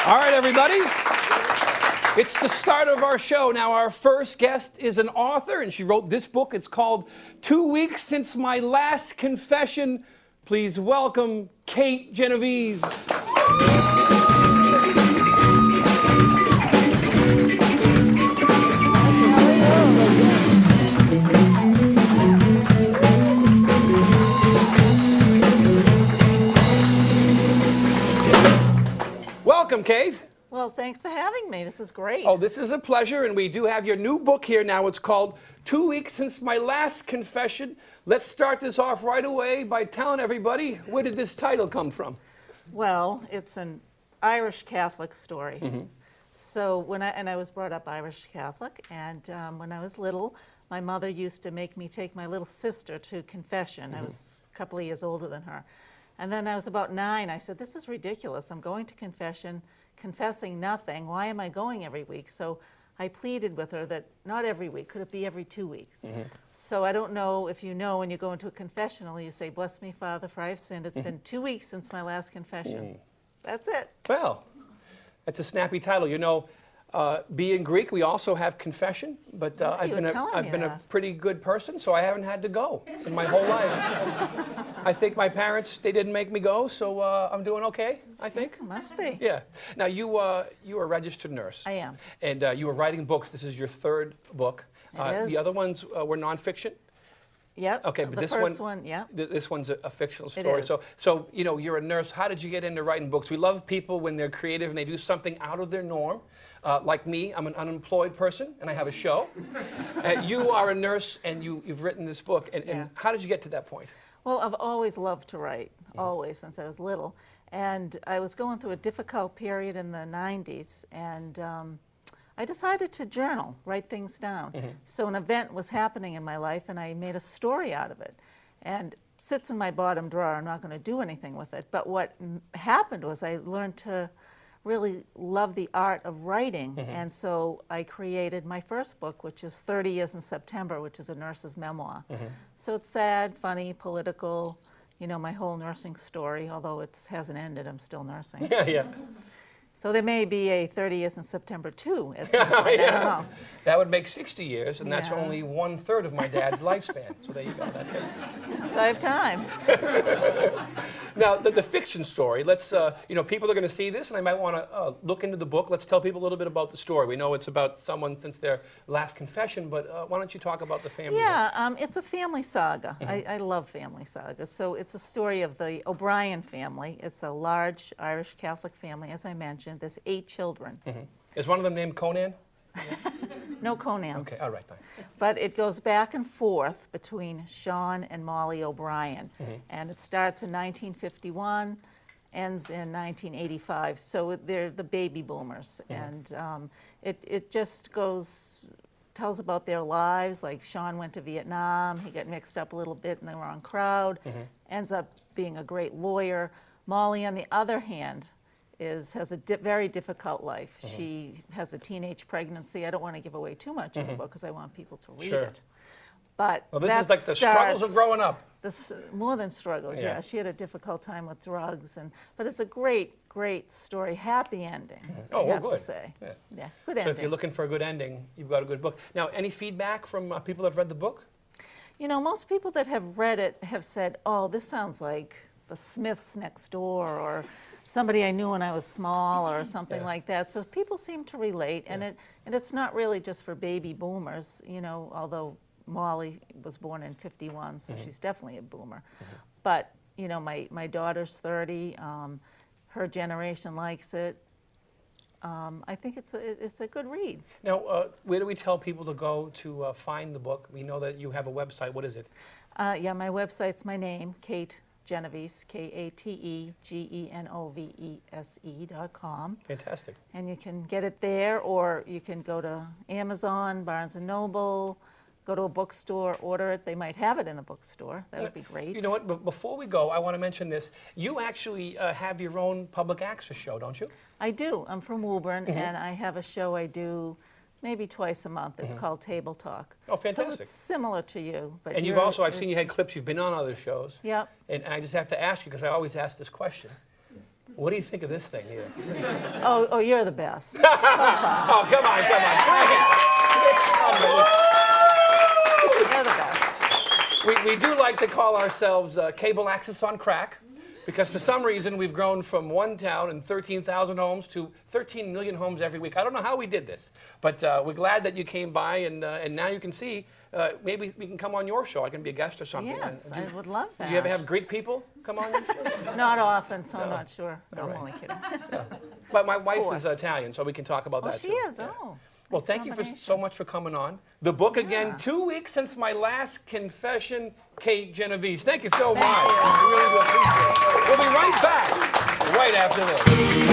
All right, everybody. It's the start of our show. Now, our first guest is an author, and she wrote this book. It's called 2 Weeks Since My Last Confession. Please welcome Kate Genovese. Welcome, Kate. Well, thanks for having me. This is great. Oh, this is a pleasure, and we do have your new book here now. It's called 2 Weeks Since My Last Confession. Let's start this off right away by telling everybody, where did this title come from? Well, it's an Irish Catholic story. So when I was brought up Irish Catholic, and when I was little, my mother used to make me take my little sister to confession. I was a couple of years older than her. And then I was about 9. I said, this is ridiculous. I'm going to confession, confessing nothing. Why am I going every week? So I pleaded with her that not every week. Could it be every 2 weeks? So I don't know if you know when you go into a confessional, you say, bless me, Father, for I've sinned. It's been 2 weeks since my last confession. That's it. Well, that's a snappy title. You know, being Greek, we also have confession, but I've been a pretty good person, so I haven't had to go in my whole life. I think my parents, they didn't make me go, so I'm doing okay, I think. Must be. Yeah. Now, you are a registered nurse. I am. And you were writing books. This is your third book. The other ones were nonfiction? Yep. Okay, but the first one, yeah. This one's a fictional story. It is. So, you know, you're a nurse. How did you get into writing books? We love people when they're creative and they do something out of their norm. Like me, I'm an unemployed person, and I have a show. You are a nurse, and you've written this book. And how did you get to that point? Well, I've always loved to write, always, since I was little. And I was going through a difficult period in the 90s, and I decided to journal, write things down. So an event was happening in my life, and I made a story out of it. And it sits in my bottom drawer. I'm not going to do anything with it. But what happened was I learned to really love the art of writing. And so I created my first book, which is 30 Years in September, which is a nurse's memoir. So it's sad, funny, political, you know, my whole nursing story, although it hasn't ended, I'm still nursing. Yeah. So there may be a 30 Years in September too. At some point. I don't know. That would make 60 years, and that's only 1/3 of my dad's lifespan. So there you go. So I have time. Now, the fiction story, let's, you know, people are going to see this, and they might want to look into the book. Let's tell people a little bit about the story. We know it's about someone since their last confession, but why don't you talk about the family? Yeah, it's a family saga. I love family sagas. So it's a story of the O'Brien family. It's a large Irish Catholic family, as I mentioned. There's 8 children. Is one of them named Conan? No Conans. Okay, all right, fine. But it goes back and forth between Sean and Molly O'Brien. And it starts in 1951, ends in 1985. So they're the baby boomers. And it just tells about their lives. Like Sean went to Vietnam. He got mixed up a little bit in the wrong crowd. Ends up being a great lawyer. Molly, on the other hand, has a very difficult life. She has a teenage pregnancy. I don't want to give away too much in the book because I want people to read it. But well, this is like the struggles of growing up. More than struggles, yeah. She had a difficult time with drugs, but it's a great, great story. Happy ending, I have to say. Yeah, good ending. So if you're looking for a good ending, you've got a good book. Now, any feedback from people that have read the book? You know, most people that have read it have said, oh, this sounds like the Smiths next door, or somebody I knew when I was small, or something like that. So people seem to relate, and it's not really just for baby boomers, you know, although Molly was born in 51, so she's definitely a boomer. But, you know, my daughter's 30, her generation likes it. I think it's a good read. Now, where do we tell people to go to find the book? We know that you have a website. What is it? Yeah, my website's my name, Kate Genovese, KateGenovese.com. Fantastic. And you can get it there, or you can go to Amazon, Barnes & Noble, go to a bookstore, order it. They might have it in the bookstore. That would be great. You know what? But before we go, I want to mention this. You actually have your own public access show, don't you? I do. I'm from Woburn, and I have a show I do maybe twice a month. It's called Table Talk. Oh, fantastic. So it's similar to you. But and you've also, I've seen you had clips, you've been on other shows. Yep. And I just have to ask you, because I always ask this question. What do you think of this thing here? Oh, you're the best. Oh, come on. You're the best. We do like to call ourselves cable access on crack, because for some reason we've grown from one town and 13,000 homes to 13 million homes every week. I don't know how we did this, but we're glad that you came by, and now you can see. Maybe we can come on your show. I can be a guest or something. Yes, I would love that. Do you ever have Greek people come on your show? Not often, so I'm not sure. All I'm right. only kidding. But my wife is Italian, so we can talk about that she too. is. Yeah. Oh. Well, thank you so much for coming on. The book again, 2 weeks since my last confession, Kate Genovese. Thank you so much. You. We really do appreciate it. We'll be right back right after this.